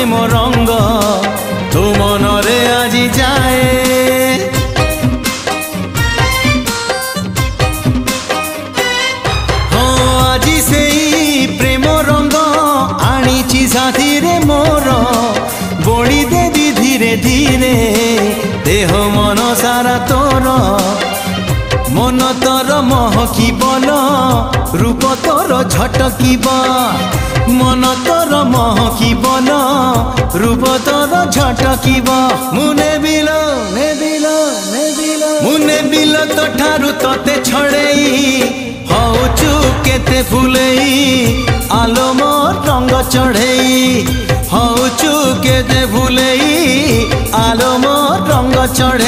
प्रेम रंग तो मनरे आजी जाए। हाँ आजी से प्रेम रंग आनी साथी रे मोर बोली देवी धीरे धीरे देह मन सारा तोर। मन तोर महकिबल रूप तोर झटकिब मन तोर महकिबल रूप तोर झटकिब। मुने बिल मुने बिल तो ठारू तोते छड़ेई हौचु केते फुलेई आलो मोर रंग चढ़ेई हौचु केते फुलेई आलो मोर रंग चढ़े।